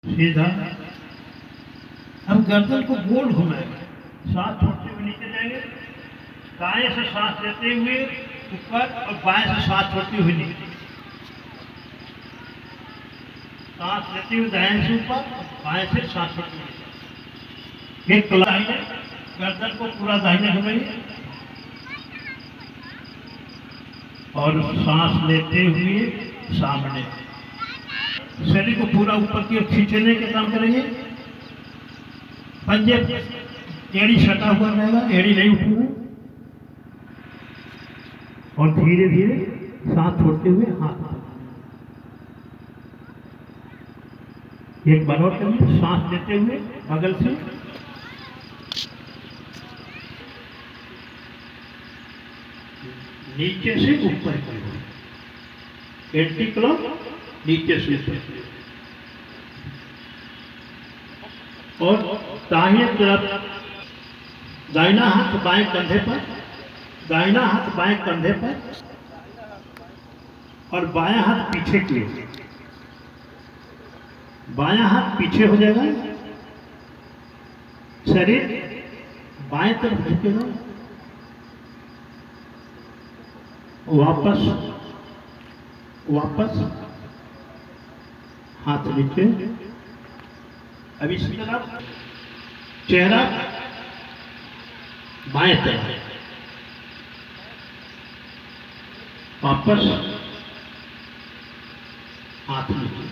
सीधा। हम गर्दन को गोल घुमाएंगे, सांस छोड़ते हुए नीचे जाएंगे, दाएं से सांस लेते हुए ऊपर और बाएं से सांस छोड़ते हुए नीचे। सांस लेते हुए दाएं से ऊपर, बाएं से सांस छोड़ते हुए एक दाहिने, गर्दन को पूरा दाहिने घुमाइए और सांस लेते हुए सामने। शरीर को पूरा ऊपर की ओर खींचने के काम करेंगे। पंजे एड़ी सटा हुआ रहेगा, एड़ी नहीं उठेगी और धीरे धीरे सांस छोड़ते हुए हाथ। एक बार और करिए, सांस लेते हुए बगल से नीचे से ऊपर की ओर, एंटी क्लॉक नीचे से ऊपर और दाहिने तरफ दाहिना हाथ बाएं कंधे पर, दाहिना हाथ बाएं कंधे पर और बायां हाथ पीछे की ओर। बायां हाथ पीछे हो जाएगा, शरीर बाएं तरफ झुकेगा, वापस वापस हाथ नीचे। अब इसी तरफ चेहरा बाएं तरफ, वापस हाथ नीचे।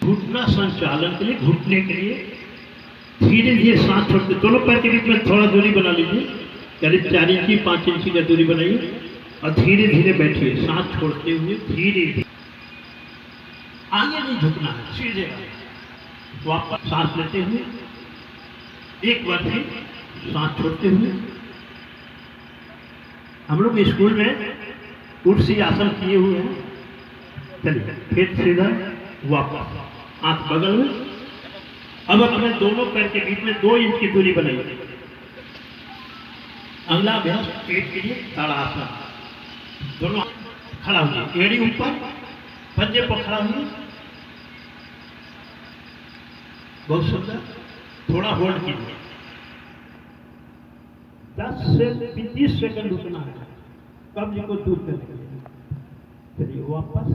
घुटना संचालन के लिए, घुटने के लिए धीरे धीरे सांस छोड़ते, दोनों पैर के बीच में थोड़ा दूरी बना लीजिए, करीब 4 इंची 5 इंची का दूरी बनाइए और धीरे धीरे बैठिए, सांस छोड़ते हुए धीरे धीरे। आगे नहीं झुकना है, सीधे वापस सांस लेते हुए एक बार फिर सांस छोड़ते हुए। हम लोग स्कूल में कुर्सी आसन किए हुए हैं। चलिए फिर सीधा वापस, हाथ बगल में। अब अपने दोनों पैर के बीच में 2 इंच की दूरी बनाइए। अगला अभ्यास पेट के लिए ताड़ासन। दोनों खड़ा हुए, एड़ी ऊपर, पंजे पर खड़ा हुए। बहुत सुंदर, थोड़ा होल्ड कीजिए, 10 से 20 सेकंड रुकना है कब्ज को दूर करने के लिए। चलिए वापस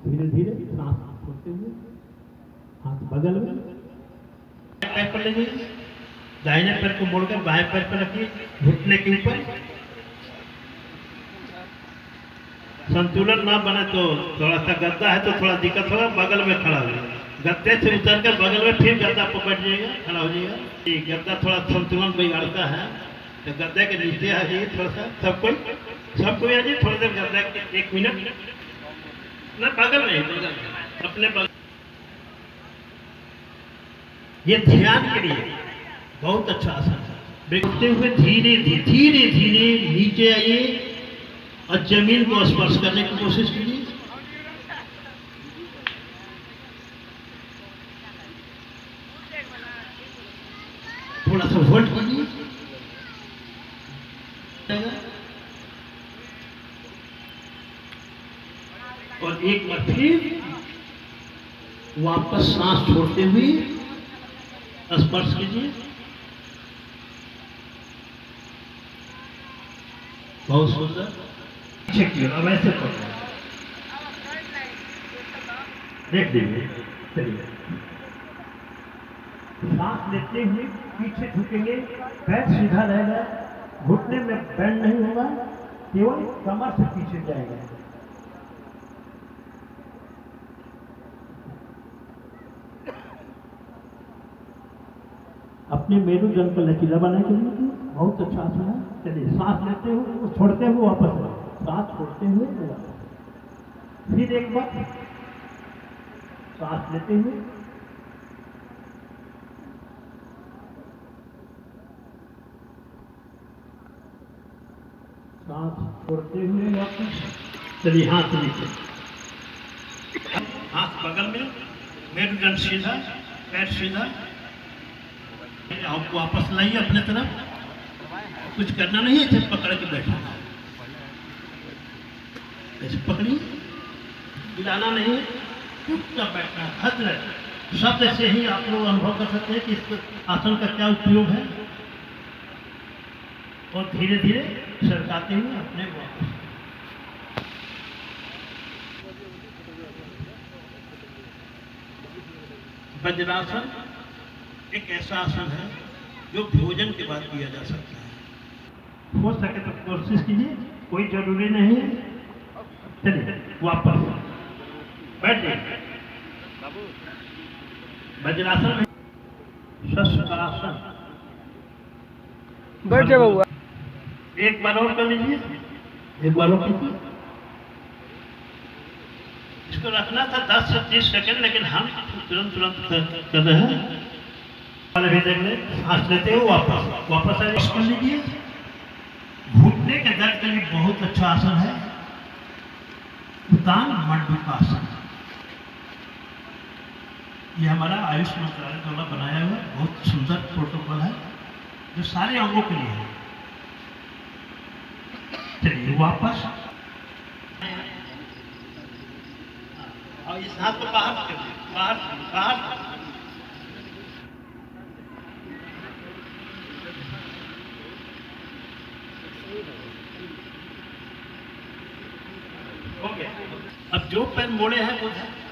धीरे धीरे सांस छोड़ते हुए हाथ बगल में, पैर पर ले जाइए, दाहिने पैर को मोड़कर बाएं पैर पर रखिए, घुटने के ऊपर। संतुलन ना बने तो थोड़ा सा गद्दा है तो थोड़ा दिक्कत होगा, बगल में खड़ा हो जाएगा। गद्दे से उतरकर बगल में फिर गद्दा पर बैठ जाएगा, खड़ा हो जाएगा। ये गद्दा थोड़ा संतुलन बिगाड़ता है तो गद्दे के नीचे आ जाइए थोड़ा सा। सबको आ जाइए, थोड़ी देर गद्दा के 1 मिनट ना, बगल नहीं, बगल में अपने बगल। ये ध्यान के लिए बहुत अच्छा आसन है। बैठते हुए धीरे धीरे नीचे आइए और जमीन को स्पर्श करने की कोशिश कीजिए। थोड़ा सा होल्ड कीजिए और एक बार फिर वापस सांस छोड़ते हुए स्पर्श कीजिए। बहुत सुंदर, अब ऐसे पकड़ो, देख लीजिए। चलिए सांस लेते हुए पीछे झुकेंगे, पैर सीधा रहेगा, घुटने में बैंड नहीं होगा, केवल कमर से पीछे जाएगा। अपने मेरुदंड को लचीला बनाने के लिए बहुत अच्छा आसन है। चलिए सांस लेते हुए छोड़ते हुए वापस, सांस छोड़ते हुए वापस। फिर एक बार सांस लेते हुए, सांस छोड़ते हुए वापस। चलिए हाथ नीचे, हाथ बगल में, मेरुदंड सीधा, पैर सीधा। आप वापस लाइए अपने तरफ, कुछ करना नहीं है, सिर्फ पकड़ के बैठना। ऐसे पकड़िए, गिराना नहीं, चुपचाप बैठना, भद्र शब्द से ही आप लोग अनुभव कर सकते हैं कि इस आसन का क्या उपयोग है, और धीरे धीरे सरकाते हुए अपने वापस। वज्रासन एक ऐसा आसन है जो भोजन के बाद किया जा सकता है। हो सके तो कोशिश कीजिए, कोई जरूरी नहीं है। चलिए वापस बैठिए। वज्रासन में शस्त्रासन। बैठ जाए बउआ। एक बार और कर लीजिए, एक बार और कीजिए। इसको रखना था 10 से 30 सेकंड, लेकिन हम तुरंत कर रहे हैं। वाले भी देख ले, सांस लेते हो वापस आइए, कर लीजिए। घुटने के दर्द के लिए बहुत अच्छा आसन है उत्तान मंडूकासन। ये हमारा आयुष मंत्रालय द्वारा बनाया हुआ बहुत सुंदर प्रोटोकॉल है जो सारे अंगों के लिए है। चलिए वापस, और इस हाथ को बाहर बाहर हो गया। अब जो पैर मोड़े हैं वो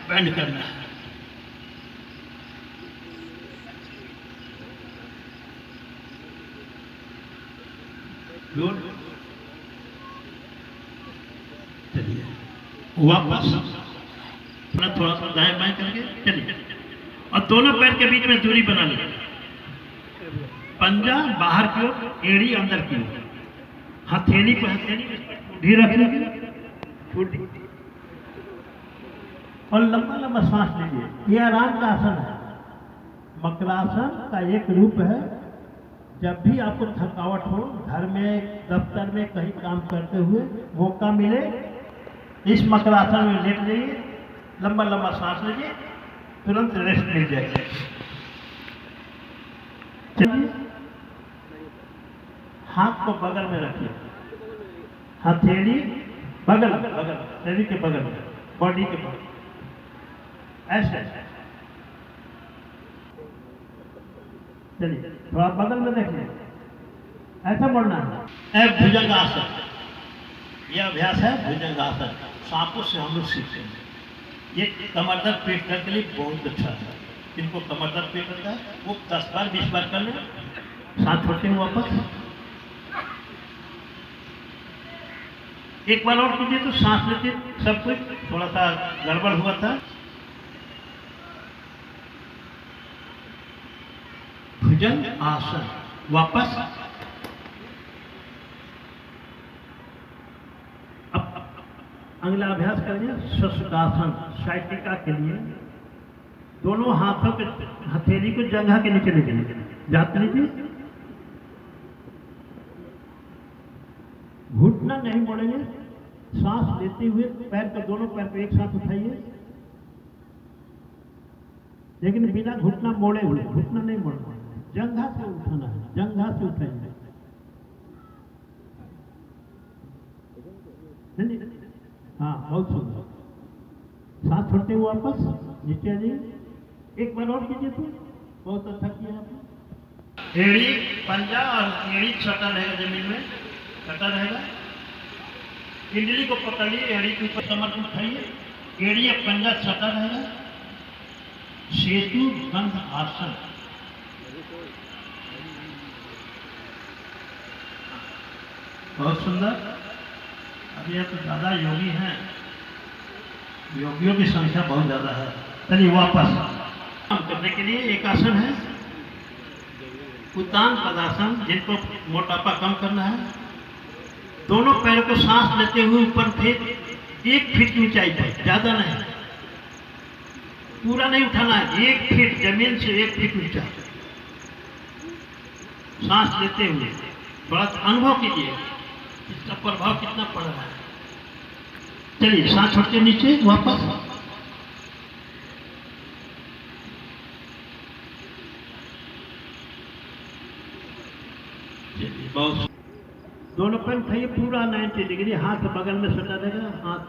बैंड करना है। चलिए वापस थोड़ा सा दाएं बाएं करके चलिए, और दोनों पैर के बीच में दूरी बना लीजिए। पंजा बाहर की ओर, एड़ी अंदर की ओर, हथेली पे ढील रख लीजिए, और लंबा लंबा सांस लीजिए। यह आराम का आसन है, मकरासन का एक रूप है। जब भी आपको थकावट हो, घर में दफ्तर में कहीं काम करते हुए मौका मिले, इस मकरासन में लेट जाइए, लंबा लंबा सांस लीजिए, तुरंत रेस्ट मिल जाएगी। चलिए हाथ को बगल में रखिए, हथेली बगल शरीर के बगल में, बॉडी के बगल, ऐसे। चलिए थोड़ा बगल में देखिए, ऐसा मोड़ना है। भुजंगासन, यह अभ्यास है भुजंगासन, सांपों से हम लोग सीखते हैं। ये कमर दर्द पेट दर्द के लिए बहुत अच्छा है। जिनको कमर दर्द पेट दर्द है वो 10 बार 20 बार कर लें। सांस छोड़ते हुए वापस, एक बार और कीजिए तो सांस लेते सब कुछ थोड़ा सा गड़बड़ हुआ था। भुजंग आसन, वापस। अब अगला अभ्यास करिए शस्त्रासन, साइटिका के लिए। दोनों हाथों के हथेली को जंघा के नीचे लेके जाते लीजिए, घुटना नहीं मोड़ेंगे। सांस लेते हुए पैर को, दोनों पैर को एक साथ उठाइए, लेकिन बिना घुटना मोड़े हुए, घुटना नहीं मोड़ना, जंघा से उठाना है, जंघा से उठाएंगे। हाँ बहुत सुंदर। सांस छोड़ते हुए वापस नीचे आ जाइए, एक बार और कीजिए तो बहुत अच्छा किया आपने। एड़ी पंजा और एड़ी सटा रहेगा, जमीन में सटा रहेगा। पिंडली को पकड़िए, एड़ी के ऊपर कमर को उठाइए, एड़ी या पंजा सटा रहेगा। सेतु गंध आसन, बहुत सुंदर। अब यह तो ज्यादा योगी हैं, योगियों की संख्या बहुत ज्यादा है। चलिए वापस काम करने के लिए एक आसन है उत्तान पदासन, जिनको मोटापा कम करना है। दोनों पैरों को सांस लेते हुए ऊपर फेंक 1 फीट की ऊंचाई पर, ज्यादा नहीं, पूरा नहीं उठाना है, 1 फीट जमीन से 1 फीट ऊंचा सांस लेते हुए। थोड़ा अनुभव कीजिए इसका प्रभाव कितना पड़ रहा है। चलिए सांस छोड़ के नीचे वापस, बहुत। दोनों पैर उठाइए पूरा 90 डिग्री, हाथ बगल में सटा देगा, हाथ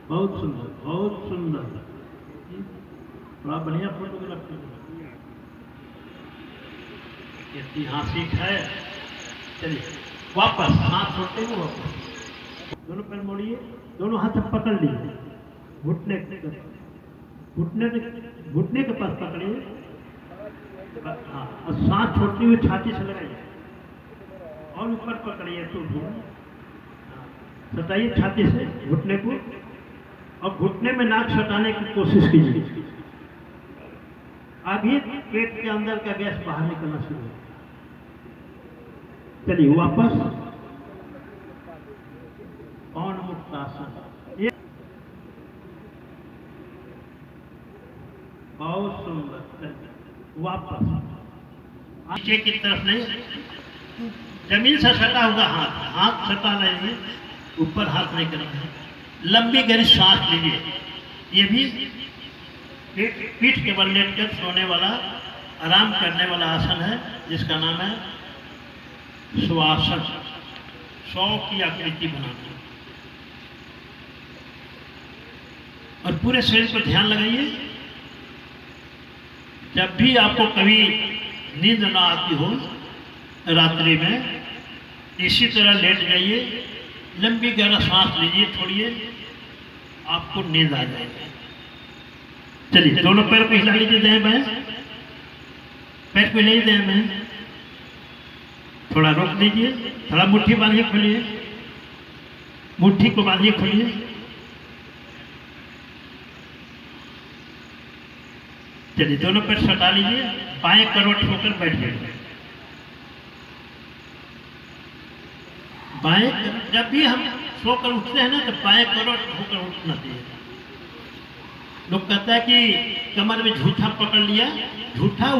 बहुत सुंदर बहुत सुंदर। थोड़ा बढ़िया फोटोग्राफी ऐतिहासिक है। चलिए वापस हाथ छोड़ते हुए वापस, दोनों पैर मोड़िए, दोनों हाथ से पकड़ लीजिए, घुटने घुटने के पास पकड़िए, हाँ, और सांस छोड़ते हुए छाती से लगाइए और ऊपर पकड़िए तो सटाइए छाती से घुटने को, और घुटने में नाक सटाने की कोशिश कीजिए। अभी पेट के अंदर का गैस बाहर निकलना शुरू हो। चलिए वापस कौन मुक्त आसन, ये बहुत सुंदर। वापस नीचे की तरफ नहीं, जमीन से सटा हुआ हाथ, हाथ सटा नहीं, ऊपर हाथ नहीं करना है। लंबी गहरी सांस लीजिए। ये भी पीठ के बल लेटकर सोने वाला, आराम करने वाला आसन है, जिसका नाम है श्वासन। 100 की आकृति बनाना और पूरे शरीर पर ध्यान लगाइए। जब भी आपको कभी नींद ना आती हो रात्रि में, इसी तरह लेट जाइए, लंबी गहरा सांस लीजिए, छोड़िए, आपको नींद आ जाएगी। चलिए दोनों पैर को हिला लीजिए, दाएं बाएं, पैर को हिलाइए दाएं बाएं, थोड़ा रोक दीजिए, थोड़ा मुट्ठी बांधिए, खोलिए, मुट्ठी को बांधिए, खोलिए। चलिए दोनों पैर सटा लीजिए, बाएं करवट होकर बैठ जाइए। बाएं, जब भी हम सोकर उठते हैं ना, तो बाएं करवट होकर उठना चाहिए। लोग कहता है कि कमर में झूठा पकड़ लिया, झूठा